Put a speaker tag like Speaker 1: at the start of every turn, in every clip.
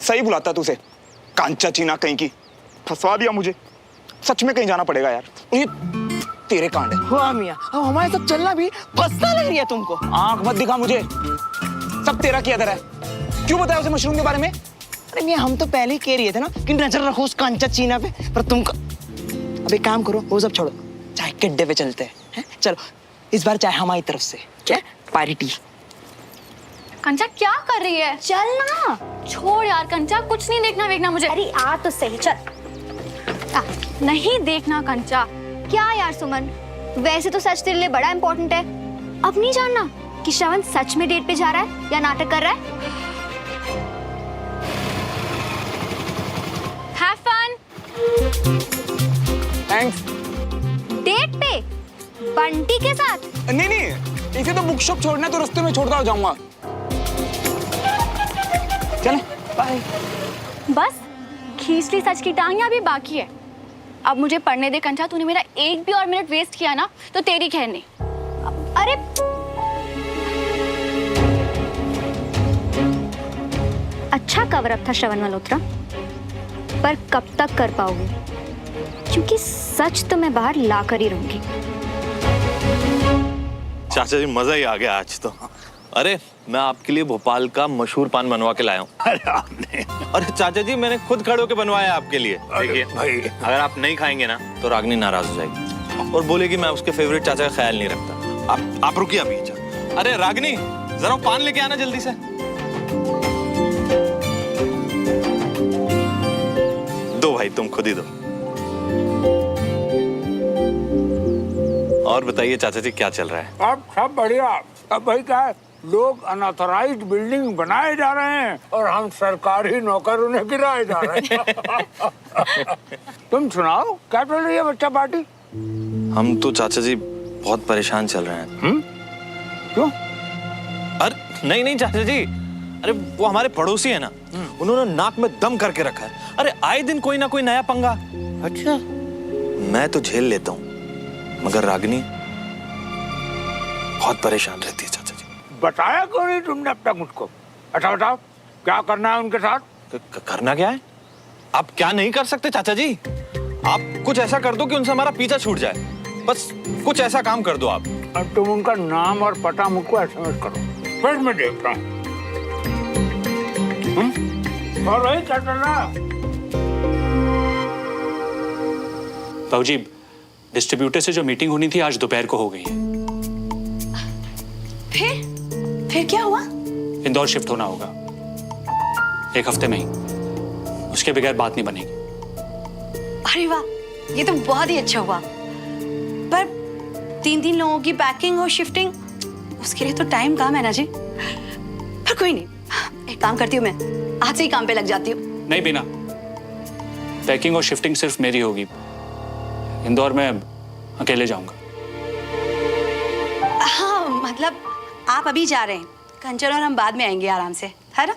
Speaker 1: सही बुलाता तू उसे, कांचा चीना कहीं की। फंसवा दिया मुझे, सच में कहीं जाना पड़ेगा यार। ये तेरे कांड है।
Speaker 2: हाँ मियाँ, अब हमारे साथ चलना भी फंसना लग रही है तुमको।
Speaker 1: आंख मत दिखा मुझे, सब तेरा किया धरा है। क्यों बताया उसे मशरूम के बारे में?
Speaker 2: अरे मियाँ, हम तो पहले ही कह रहे थे ना कि नजर रखो उस कांचा चीना पे, पर तुमको। अब एक काम करो, वो सब छोड़ो, चाय के अड्डे पे चलते हैं। चलो इस बार चाय हमारी तरफ से, क्या पार्टी।
Speaker 3: कंचा क्या कर रही है? चल ना। छोड़ यार कंचा, कुछ नहीं देखना वेखना मुझे।
Speaker 4: अरे आ तो सही, चल।
Speaker 3: नहीं देखना कंचा।
Speaker 4: क्या यार सुमन, वैसे तो सच तेरे लिए बड़ा इम्पोर्टेंट है। अब नहीं जानना कि श्रवण सच में डेट पे जा रहा है या नाटक कर रहा है।
Speaker 3: Have fun.
Speaker 1: थैंक्स।
Speaker 4: डेट पे बंटी के साथ?
Speaker 1: नहीं नहीं, इसे तो बुक शॉप छोड़ना है तो रास्ते में छोड़ता जाऊंगा। चले बाय।
Speaker 3: बस खींच ली सच की टांगियां भी बाकी है। अब मुझे पढ़ने दे कंचा, तूने मेरा एक भी और मिनट वेस्ट किया ना तो तेरी खैर नहीं।
Speaker 4: अरे अच्छा कवर अप था श्रवण मल्होत्रा, पर कब तक कर पाओगे? क्योंकि सच तो मैं बाहर ला कर ही रहूंगी।
Speaker 5: चाचा जी मजा ही आ गया आज तो। अरे मैं आपके लिए भोपाल का मशहूर पान बनवा के लाया हूँ।
Speaker 6: अरे आपने?
Speaker 5: अरे चाचा जी मैंने खुद खड़े होके बनवाया है आपके लिए। देखिए
Speaker 6: भाई,
Speaker 5: अगर आप नहीं खाएंगे ना तो रागनी नाराज हो जाएगी और बोलेगी मैं उसके फेवरेट चाचा का ख्याल नहीं रखता।
Speaker 6: आप रुकिए अभी। चाचा,
Speaker 5: अरे रागनी जरा पान लेके आना जल्दी से। दो भाई, तुम खुद ही दो। और बताइए चाचा जी क्या चल रहा है?
Speaker 6: अब सब बढ़िया। अब भाई क्या है, लोग अनऑथराइज्ड बिल्डिंग बनाए जा रहे हैं और हम सरकारी नौकर उन्हें गिराए जा रहे हैं। तुम सुनाओ, क्या चल रही है बच्चा पार्टी?
Speaker 5: हम तो चाचा जी बहुत परेशान चल रहे हैं।
Speaker 6: क्यों?
Speaker 5: अरे नहीं नहीं चाचा जी, अरे वो हमारे पड़ोसी है ना, उन्होंने नाक में दम करके रखा है। अरे आए दिन कोई ना कोई नया पंगा।
Speaker 6: अच्छा।
Speaker 5: मैं तो झेल लेता हूँ मगर रागनी बहुत परेशान रहती है चाचा जी।
Speaker 6: बताया क्यों नहीं तुमने अब तक मुझको? अच्छा बताओ, क्या करना है उनके साथ?
Speaker 5: करना क्या है? आप क्या नहीं कर सकते चाचा जी? आप कुछ ऐसा कर दो कि उनसे हमारा पीछा छूट जाए। बस कुछ ऐसा काम कर दो आप।
Speaker 6: अब तुम उनका नाम और पता मुझको एसएमएस करो, फिर मैं देखता हूँ। और वही क्या चल रहा है?
Speaker 7: बाबूजी, डिस्ट्रीब्यूटर से जो मीटिंग होनी थी आज दोपहर को हो गई है।
Speaker 8: फिर क्या हुआ?
Speaker 7: इंदौर शिफ्ट होना होगा 1 हफ्ते में ही, उसके बगैर बात नहीं बनेगी।
Speaker 8: अरे वाह, ये तो बहुत ही अच्छा हुआ। पर 3 लोगों की पैकिंग और शिफ्टिंग, उसके लिए तो टाइम कम है ना जी। पर कोई नहीं, एक काम करती हूँ, मैं आज से ही काम पे लग जाती हूँ।
Speaker 7: नहीं बीना, पैकिंग और शिफ्टिंग सिर्फ मेरी होगी। इंदौर में अकेले जाऊंगा।
Speaker 8: हाँ मतलब आप अभी जा रहे हैं, कंचन और हम बाद में आएंगे आराम से, है ना?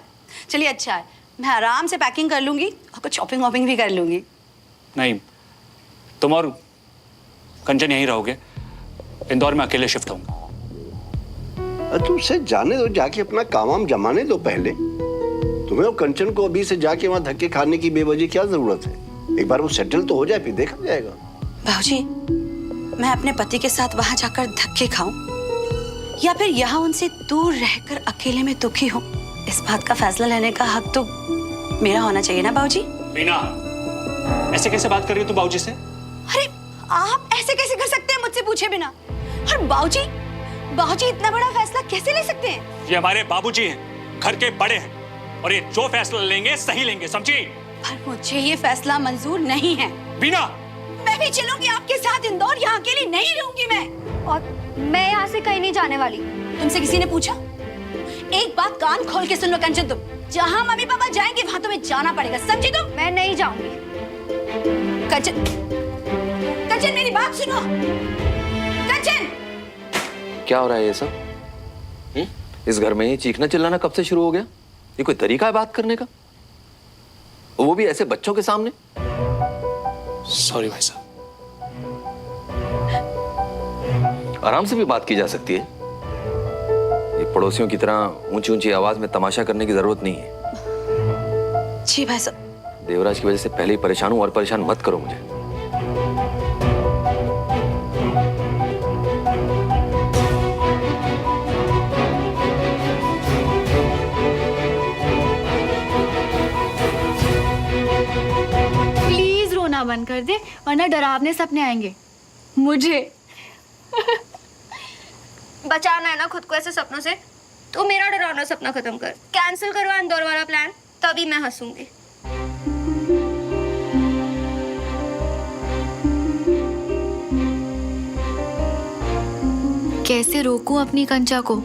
Speaker 8: चलिए अच्छा है, मैं आराम से पैकिंग कर लूंगी और कुछ शॉपिंग वॉपिंग भी कर लूंगी।
Speaker 7: नहीं, तुम और कंचन यहीं रहोगे, इंदौर में अकेले शिफ्ट होऊंगा।
Speaker 9: तुम से जाने दो, जाके अपना काम वाम जमाने दो पहले। तुम्हें और कंचन को अभी से जाके वहां धक्के खाने की बेवजह क्या जरूरत है? एक बार वो सेटल तो हो जाए, फिर देखा जाएगा।
Speaker 8: बाबूजी, मैं अपने पति के साथ वहां जाकर धक्के खाऊं या फिर यहाँ उनसे दूर रहकर अकेले में दुखी हूँ, इस बात का फैसला लेने का हक तो मेरा होना चाहिए ना बाबूजी?
Speaker 7: बीना, ऐसे कैसे बात कर रही हो तुम बाबूजी से?
Speaker 8: अरे आप ऐसे कैसे कर सकते हैं मुझसे पूछे बिना? और बाबूजी इतना बड़ा फैसला कैसे ले सकते हैं?
Speaker 7: ये हमारे बाबूजी हैं, घर के बड़े हैं और ये जो फैसला लेंगे सही लेंगे, समझी?
Speaker 8: पर मुझे ये फैसला मंजूर नहीं है।
Speaker 7: बीना,
Speaker 8: मैं भी चलूंगी आपके साथ इंदौर, यहाँ अकेली नहीं रहूंगी मैं।
Speaker 4: और मैं यहाँ से कहीं नहीं जाने वाली।
Speaker 8: तुमसे किसी ने पूछा? एक बात कान खोल के सुन लो कंचन, तुम जहाँ मम्मी पापा जाएंगे वहां तुम्हें जाना पड़ेगा, समझी तुम?
Speaker 4: मैं नहीं जाऊंगी।
Speaker 8: कंचन मेरी बात सुनो। कंचन,
Speaker 10: क्या हो रहा है ये सब? इस घर में ये चीखना चिल्लाना कब से शुरू हो गया? ये कोई तरीका है बात करने का? वो भी ऐसे बच्चों के सामने?
Speaker 7: सॉरी भाई साहब।
Speaker 10: आराम से भी बात की जा सकती है। ये पड़ोसियों की तरह ऊंची ऊंची आवाज में तमाशा करने की जरूरत नहीं है।
Speaker 8: जी भाई साहब।
Speaker 10: देवराज की वजह से पहले ही परेशान हूं और परेशान मत करो मुझे।
Speaker 3: प्लीज रोना बंद कर दे वरना डरावने सपने आएंगे मुझे।
Speaker 4: बचाना है ना खुद को ऐसे सपनों से, तो मेरा डरावना सपना खत्म कर, कैंसिल करवा इंदौर वाला प्लान, तभी मैं हंसूंगी।
Speaker 3: कैसे रोकूं अपनी कंचा को,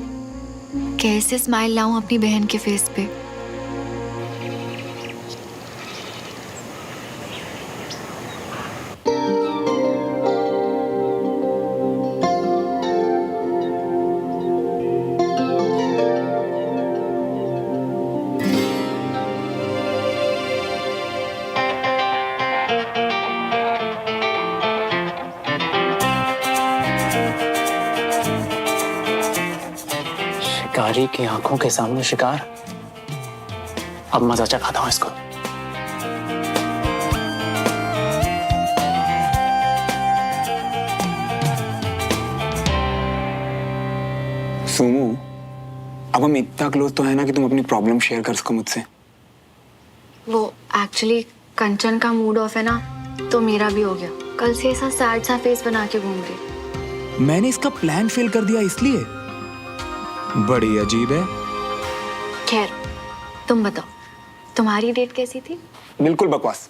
Speaker 3: कैसे स्माइल लाऊं अपनी बहन के फेस पे।
Speaker 7: शिकारी की आंखों के सामने शिकार। अब मजा चखाता हूं इसको।
Speaker 1: सोमू, अब हम इतना क्लोज तो है ना कि तुम अपनी प्रॉब्लम शेयर कर सको मुझसे।
Speaker 3: वो एक्चुअली कंचन का मूड ऑफ है ना, तो मेरा भी हो गया। कल से ऐसा सैड सा फेस बना के घूम रही।
Speaker 1: मैंने इसका प्लान फेल कर दिया इसलिए? बड़ी अजीब है।
Speaker 3: खैर तुम बताओ, तुम्हारी डेट कैसी थी?
Speaker 1: बिल्कुल बकवास,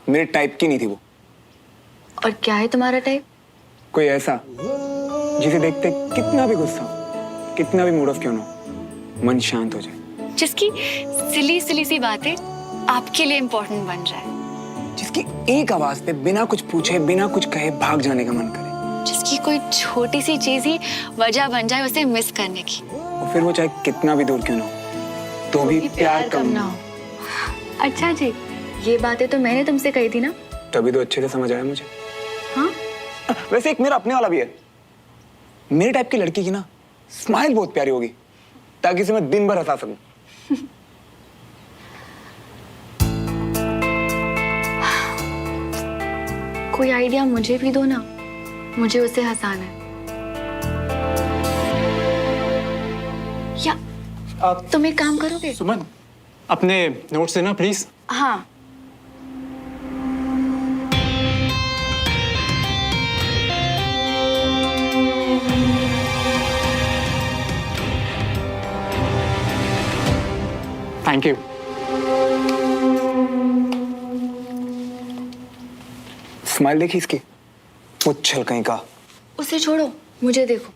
Speaker 1: मेरे टाइप की नहीं थी वो।
Speaker 3: और क्या है तुम्हारा टाइप?
Speaker 1: कोई ऐसा जिसे देखते कितना भी गुस्सा हो, कितना भी मूड ऑफ क्यों ना हो, मन शांत हो जाए।
Speaker 3: जिसकी सिली सिली सी बातें आपके लिए इम्पोर्टेंट बन जाए।
Speaker 1: जिसकी एक आवाज पे बिना कुछ पूछे बिना कुछ कहे भाग जाने का मन करे।
Speaker 3: जिसकी कोई छोटी सी चीज ही वजह बन जाए उसे मिस करने की।
Speaker 1: और फिर वो चाहे कितना भी दूर क्यों ना हो, तो भी प्यार कम ना हो।
Speaker 3: अच्छा जी, ये बातें तो मैंने तुमसे कही थी ना?
Speaker 1: तभी तो अच्छे से समझ आया मुझे।
Speaker 3: हाँ?
Speaker 1: वैसे एक मेरा अपने वाला भी है। मेरे टाइप की लड़की की ना स्माइल बहुत प्यारी होगी, ताकि इसे मैं दिन भर हंसा सकूं।
Speaker 3: कोई आइडिया मुझे भी दो ना, मुझे उसे हंसाना है। या
Speaker 7: आप
Speaker 3: तुम एक काम करोगे?
Speaker 7: सुमन, अपने नोट्स देना प्लीज।
Speaker 3: हाँ।
Speaker 7: Thank you.
Speaker 1: स्माइल देखी इसकी, उछल कहीं का।
Speaker 3: उसे छोड़ो, मुझे देखो।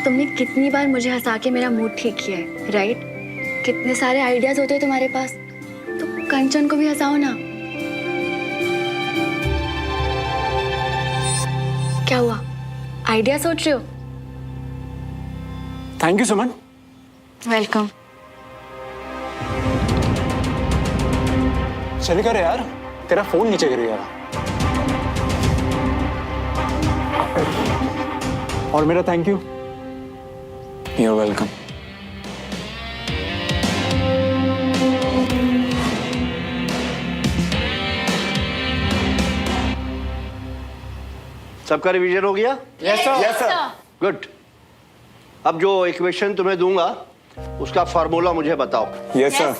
Speaker 3: तुमने कितनी बार मुझे हंसा के मेरा मूड ठीक किया है, राइट? कितने सारे आइडियाज होते हैं तुम्हारे पास, तो कंचन को भी हंसाओ ना। क्या हुआ, आइडिया सोच रहे हो?
Speaker 7: Thank you Suman.
Speaker 3: वेलकम।
Speaker 7: चल कर यार, तेरा फोन नीचे गिर गया। और मेरा थैंक यू।
Speaker 1: You're welcome.
Speaker 9: सबका रिवीजन हो गया?
Speaker 1: Yes sir. Yes sir.
Speaker 9: Good. अब जो इक्वेशन तुम्हें दूंगा उसका फार्मूला मुझे बताओ।
Speaker 1: Yes sir.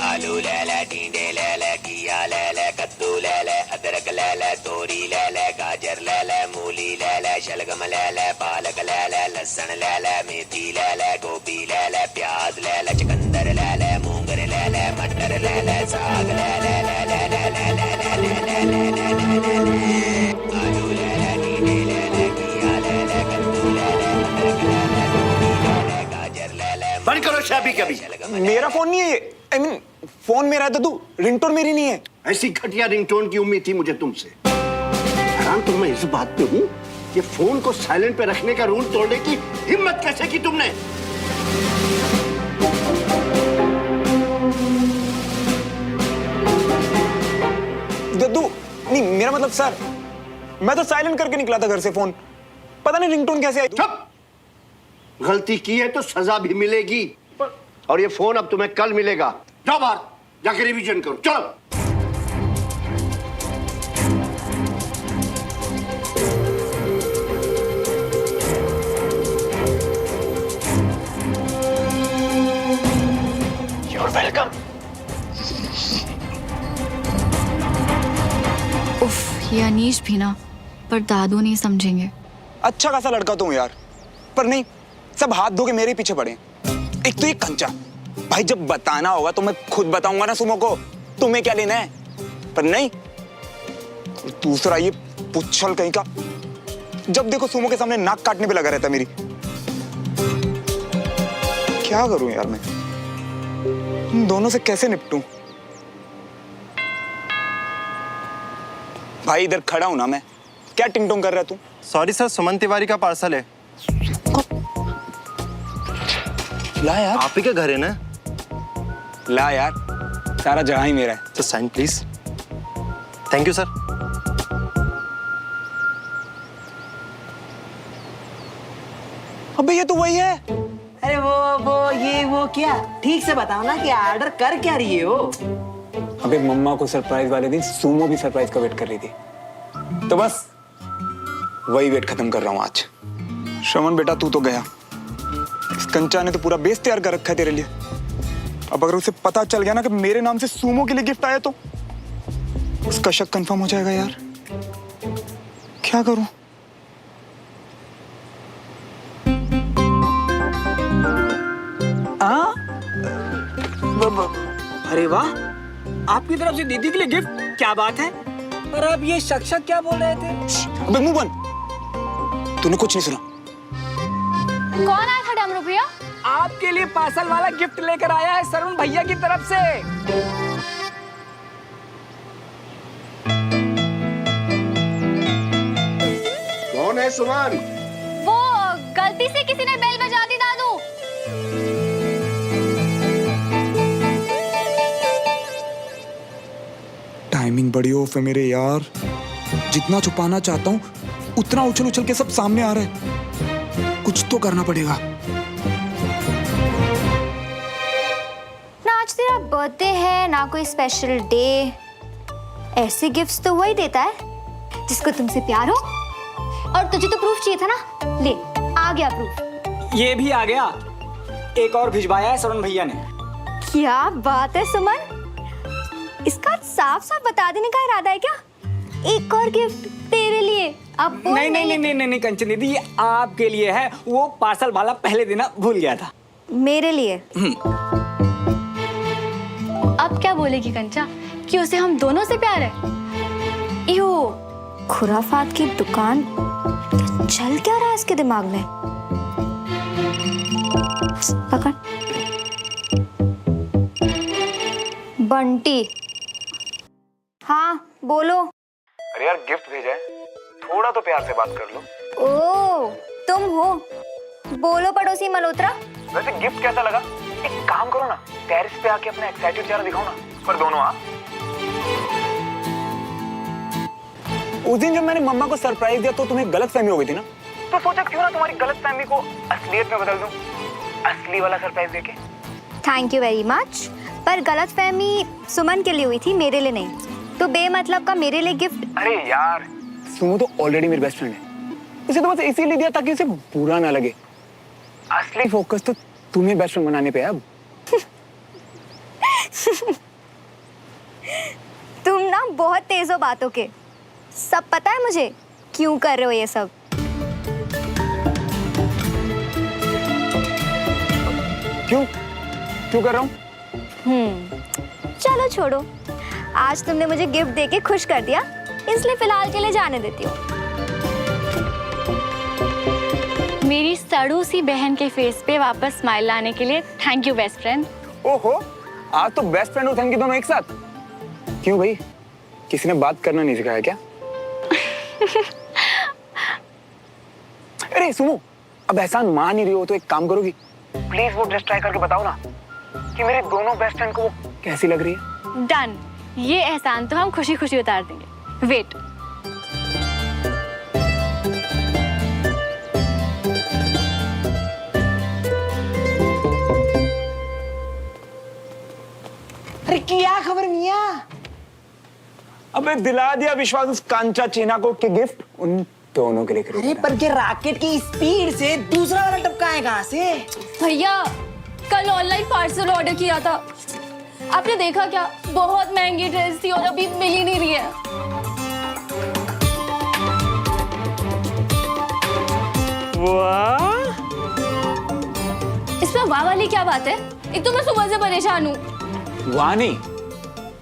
Speaker 11: आलू ले ले, टींडे ले ले, घिया ले ले, कद्दू ले ले, अदरक ले ले, तोरी ले ले, गाजर ले ले, मूली ले ले, शलगम ले ले, पालक ले ले, लहसुन ले ले, मेथी ले ले, गोभी ले ले, प्याज ले ले, चुकंदर ले ले, मूंगर ले ले, मटर ले ले, साग ले ले ले ले ले ले ले ले ले ले ले ले ले ले। आलू ले ले, टींडे ले ले, घिया ले ले, कद्दू ले ले, अदरक ले ले, तोरी ले ले, गाजर ले ले।
Speaker 9: बंद करो शाबी कभी।
Speaker 1: मेरा फोन नहीं है ये। I mean, फोन मेरा है तो तू, रिंगटोन मेरी नहीं है।
Speaker 9: ऐसी घटिया रिंगटोन की उम्मीद थी मुझे तुमसे। हैरान तो मैं इस बात पे हूँ, ये फोन को साइलेंट पे रखने का रूल तोड़ने की हिम्मत कैसे की तुमने?
Speaker 1: दद्दू, नहीं मेरा मतलब सर, मैं तो साइलेंट करके निकला था घर से फोन, पता नहीं रिंगटोन कैसे आई।
Speaker 9: चुप! गलती की है तो सजा भी मिलेगी। और ये फोन अब तुम्हें कल मिलेगा। जाओ बाहर जाके रिवीजन करो, चलो।
Speaker 1: You're welcome.
Speaker 3: उफ, ये अनीश भी ना, पर दादू नहीं समझेंगे।
Speaker 1: अच्छा खासा लड़का तो हूं यार, पर नहीं, सब हाथ धो के मेरे पीछे पड़े। एक तो ये कंचा, भाई जब बताना होगा तो मैं खुद बताऊंगा ना सुमो को, तुम्हें क्या लेना है। पर नहीं, दूसरा ये पुच्छल कहीं का, जब देखो सुमो के सामने नाक काटने पे लगा रहता मेरी। क्या करूं यार मैं, इन दोनों से कैसे निपटूं। भाई इधर खड़ा हूं ना मैं, क्या टिंग-टोंग कर रहा है तू?
Speaker 12: सॉरी सर, सुमन तिवारी का पार्सल है।
Speaker 1: ला यार।
Speaker 12: आप ही के घर है ना?
Speaker 1: ला यार, सारा जहां ही मेरा है।
Speaker 12: Just sign please. Thank you sir.
Speaker 1: अबे ये तो वही है।
Speaker 2: अरे वो क्या, ठीक से बताओ ना कि ऑर्डर कर क्या रही हो।
Speaker 1: अबे मम्मा को सरप्राइज वाले दिन सुमो भी सरप्राइज का वेट कर रही थी, तो बस वही वेट खत्म कर रहा हूँ आज। श्रवण बेटा तू तो गया, इस कंचा ने तो पूरा बेस तैयार कर रखा है तेरे लिए। अब अगर उसे पता चल गया ना कि मेरे नाम से सुमो के लिए गिफ्ट आया तो उसका शक कंफर्म हो जाएगा यार। क्या करूं?
Speaker 2: अरे वाह, आपकी तरफ से दीदी के लिए गिफ्ट, क्या बात है। पर अब ये शक क्या बोल रहे थे?
Speaker 1: अबे मुंह बंद, तूने कुछ नहीं सुना।
Speaker 3: कौन आया था डमरू भैया?
Speaker 2: आपके लिए पार्सल वाला गिफ्ट लेकर आया है सरवण भैया की तरफ से।
Speaker 9: कौन है सुमन?
Speaker 3: वो गलती से किसी ने बेल बजा दी दादू।
Speaker 1: टाइमिंग बड़ी ऑफ है मेरे यार, जितना छुपाना चाहता हूँ उतना उछल उछल के सब सामने आ रहा है। कुछ तो करना पड़ेगा।
Speaker 4: ना आज तेरा बर्थडे है ना कोई स्पेशल डे, ऐसे गिफ्ट्स तो वही देता है जिसको तुमसे प्यार हो। और तुझे तो प्रूफ चाहिए था ना, ले आ गया प्रूफ।
Speaker 2: ये भी आ गया, एक और भिजवाया है सरवण भैया ने।
Speaker 4: क्या बात है सुमन, इसका साफ साफ बता देने का इरादा है क्या? एक और गिफ्ट तेरे लिए। अब बोल।
Speaker 2: नहीं कंचन दीदी, ये आपके लिए है, वो पार्सल वाला पहले देना भूल गया था।
Speaker 4: मेरे लिए?
Speaker 3: अब क्या बोलेगी कंचा, कि उसे हम दोनों से प्यार है? यो
Speaker 4: खुराफात की दुकान, चल क्या रहा है इसके दिमाग में? पकड़ बंटी। हाँ बोलो।
Speaker 1: अरे यार गिफ्ट भेजा है, थोड़ा तो प्यार से बात कर लो।
Speaker 4: ओ तुम हो, बोलो पड़ोसी मल्होत्रा।
Speaker 1: वैसे गिफ्ट कैसा लगा? एक काम करो ना, टेरेस पे आके अपना एक्साइटेड चेहरा दिखाओ ना, पर दोनों। हाँ, उस दिन जब मैंने मम्मा को सरप्राइज दिया तो तुम्हें गलतफहमी हो गई थी ना, तो सोचा क्यों ना तुम्हारी गलतफहमी को असलियत में बदल दूं, असली वाला सरप्राइज देके।
Speaker 4: थैंक यू वेरी मच, पर गलतफहमी सुमन के लिए हुई थी, मेरे लिए नहीं। तो बेमतलब का मेरे लिए गिफ्ट।
Speaker 1: अरे यार सुमो तो ऑलरेडी मेरी बेस्ट फ्रेंड है, उसे तो बस इसीलिए दिया ताकि उसे बुरा ना लगे। असली फोकस तो तुम्हें बेस्ट फ्रेंड बनाने पे है अब।
Speaker 4: तुम ना बहुत तेज हो बातों के, सब पता है मुझे क्यों कर रहे हो ये सब।
Speaker 1: क्यों कर रहा हूँ?
Speaker 4: चलो छोड़ो, आज तुमने मुझे गिफ्ट देके खुश कर दिया, इसलिए फिलहाल के लिए जाने देती हूँ।
Speaker 3: मेरी सड़ू सी बहन के फेस पे वापस स्माइल लाने के लिए थैंक यू बेस्ट फ्रेंड।
Speaker 1: ओहो, आज तो बेस्ट फ्रेंड और थैंक यू दोनों एक साथ। क्यों भाई, किसी ने बात करना नहीं सिखाया क्या? अरे सुनो, अब एहसान मान नहीं रही हो तो एक काम करोगी, प्लीज वो ड्रेस ट्राई करके बताओ ना कि मेरे दोनों बेस्ट फ्रेंड को वो कैसी लग रही है।
Speaker 3: डन, ये एहसान तो हम खुशी खुशी उतार देंगे। वेट।
Speaker 1: अबे दिला दिया विश्वास उस कांचा चीना को कि गिफ्ट उन दोनों के लिए
Speaker 2: अरे
Speaker 1: खरीदा।
Speaker 2: पर ये रॉकेट की स्पीड से दूसरा वाला टपका है कहाँ से?
Speaker 3: भैया कल ऑनलाइन पार्सल ऑर्डर किया था, आपने देखा क्या? बहुत महंगी ड्रेस थी और अभी मिल ही नहीं रही है।
Speaker 2: वाह,
Speaker 3: इसमें वाह वाली क्या बात है? एक तो मैं सुबह से परेशान हूँ।
Speaker 1: वानी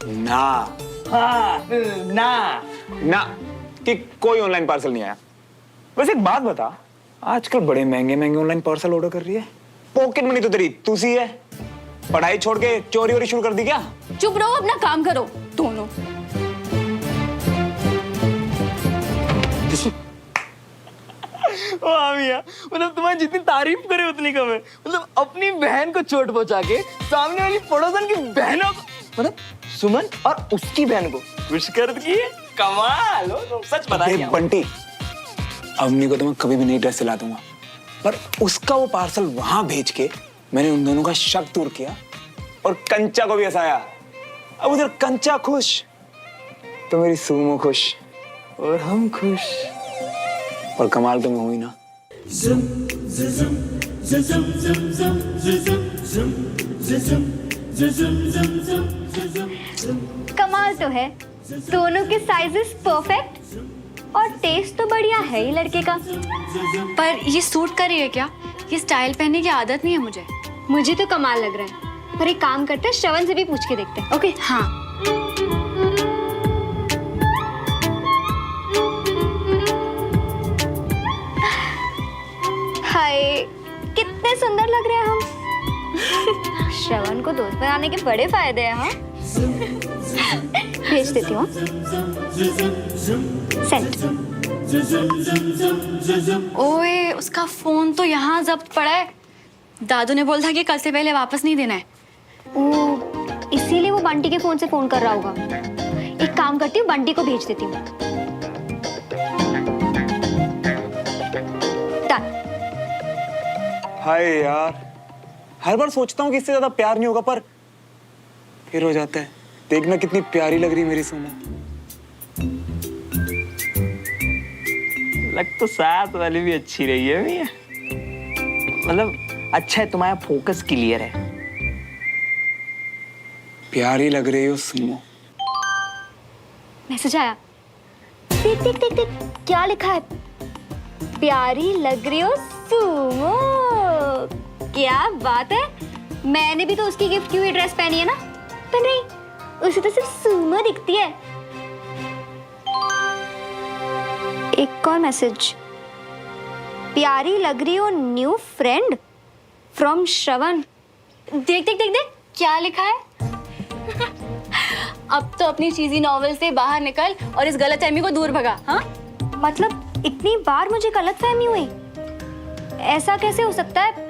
Speaker 1: ना
Speaker 2: हाँ ना।
Speaker 1: ना कि कोई ऑनलाइन पार्सल नहीं आया। वैसे एक बात बता, आजकल बड़े महंगे महंगे ऑनलाइन पार्सल ऑर्डर कर रही है। पॉकेट मनी तो तेरी तुसी है, पढ़ाई छोड़ के चोरी वोरी शुरू कर दी क्या?
Speaker 3: चुप रहो, अपना काम करो दोनों।
Speaker 2: वाह मियां, मतलब तुम्हारी जितनी तारीफ करे उतनी कम है। मतलब अपनी बहन को चोट पहुंचा के सामने वाली पड़ोसन की बहनों को, मतलब सुमन और उसकी बहन को विश कर दी। कमाल हो तुम, सच बता रही हो।
Speaker 1: बंटी, अवनी को तो मैं कभी भी नई ड्रेस दिला दूंगा, पर उसका वो पार्सल वहां भेज के मैंने उन दोनों का शक दूर किया और कंचा को भी हंसाया। अब उधर कंचा खुश तो मेरी सूमो खुश
Speaker 2: और हम खुश।
Speaker 1: और कमाल तो मैं हुई ना।
Speaker 4: कमाल तो है, दोनों के साइजेस परफेक्ट और टेस्ट तो बढ़िया है ही लड़के का।
Speaker 3: पर ये सूट कर रही है क्या? ये स्टाइल पहनने की आदत नहीं है मुझे।
Speaker 4: मुझे तो कमाल लग रहा है, पर एक काम करते हैं, श्रवण से भी पूछ के देखते हैं। ओके
Speaker 3: हाँ,
Speaker 4: हाय, कितने सुंदर लग रहे हैं हम। श्रवण को दोस्त बनाने के बड़े फायदे हैं। हाँ भेज देती हूँ। सेंड।
Speaker 3: ओए उसका फोन तो यहाँ जब्त पड़ा है। दादू ने बोला था कि कल से पहले वापस नहीं देना है।
Speaker 4: ओ, इसीलिए वो बंटी के फोन से फोन कर रहा होगा। एक काम करती हूँ, बंटी को भेज देती हूँ।
Speaker 1: हाय यार, हर बार सोचता हूँ कि इससे ज्यादा प्यार नहीं होगा, पर फिर हो जाता है। देखना कितनी प्यारी लग रही है मेरी सुमो।
Speaker 2: लग तो साथ वाली भी अच्छी रही है भैया। मतलब अच्छा है, तुम्हारा फोकस क्लियर है।
Speaker 1: प्यारी लग रही हो सुमो।
Speaker 4: मैसेज आया। देख देख देख देख, क्या लिखा है? प्यारी लग रही हो सुमो। क्या बात है, मैंने भी तो उसकी गिफ्ट की हुई ड्रेस पहनी है ना। पर नहीं, उसे तो सिर्फ सुमो दिखती है। एक और मैसेज। प्यारी लग रही हो न्यू फ्रेंड फ्रॉम श्रवण।
Speaker 3: देख देख देख देख क्या लिखा है। अब तो अपनी चीजी नॉवेल से बाहर निकल और इस गलतफहमी को दूर भगा। हाँ,
Speaker 4: मतलब इतनी बार मुझे गलतफहमी हुई, ऐसा कैसे हो सकता है?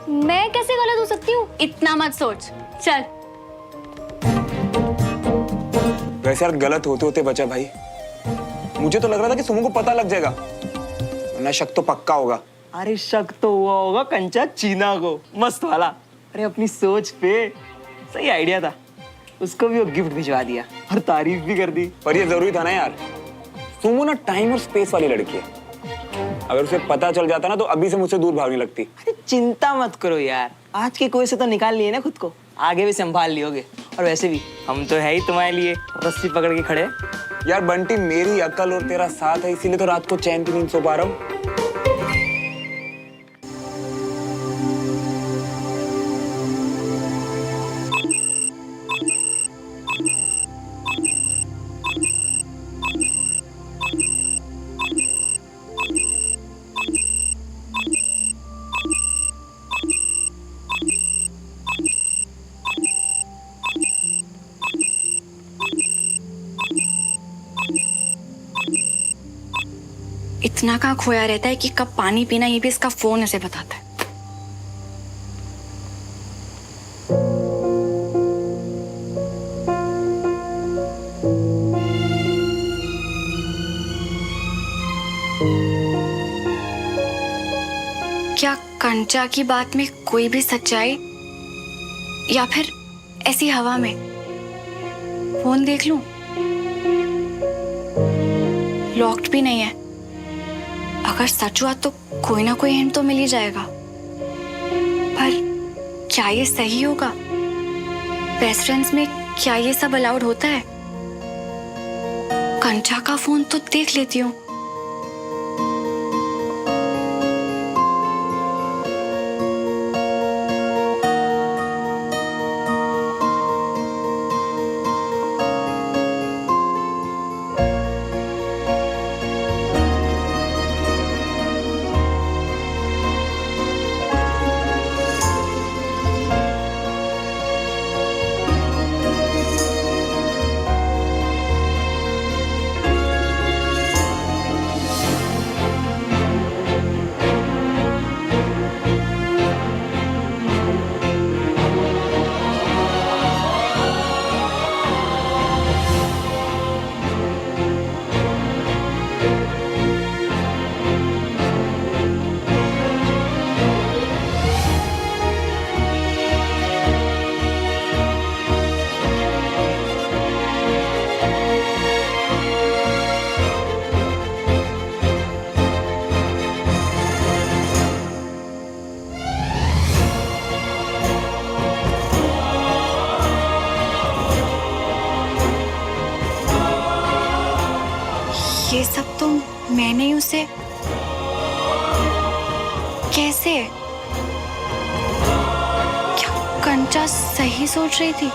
Speaker 4: मैं कैसे गलत हो सकती हूँ?
Speaker 3: इतना मत सोच, चल।
Speaker 1: वैसे यार गलत होते होते बचा भाई। मुझे तो लग रहा था कि सुमो को पता लग जाएगा, वरना शक तो पक्का होगा।
Speaker 2: अरे शक तो हुआ होगा कंचा चीना को, मस्त वाला। अरे अपनी सोच पे सही आइडिया था। उसको भी वो गिफ्ट भिजवा दिया और तारीफ भी कर दी।
Speaker 1: पर ये जरूरी था ना यार। सुमो ना टाइम और स्पेस वाली लड़की है। अगर उसे पता चल जाता ना तो अभी से मुझसे दूर भागने लगती।
Speaker 2: अरे चिंता मत करो यार, आज के कोई से तो निकाल लिए ना खुद को, आगे भी संभाल लियोगे। और वैसे भी हम तो है ही तुम्हारे लिए रस्सी पकड़ के खड़े।
Speaker 1: यार बंटी, मेरी अकल और तेरा साथ है, इसीलिए तो रात को चैन की नींद सो पा रहा हूँ।
Speaker 3: इतना कहाँ खोया रहता है कि कब पानी पीना ये भी इसका फोन ऐसे बताता है। क्या कंचा की बात में कोई भी सच्चाई, या फिर ऐसी हवा में? फोन देख लूं? लॉक्ड भी नहीं है। अगर सच हुआ तो कोई ना कोई हिंट तो मिल ही जाएगा, पर क्या ये सही होगा? बेस्ट फ्रेंड्स में क्या ये सब अलाउड होता है? कंचा का फोन तो देख लेती हूँ। ये सब तो मैंने ही उसे कैसे? क्या कंचा सही सोच रही थी?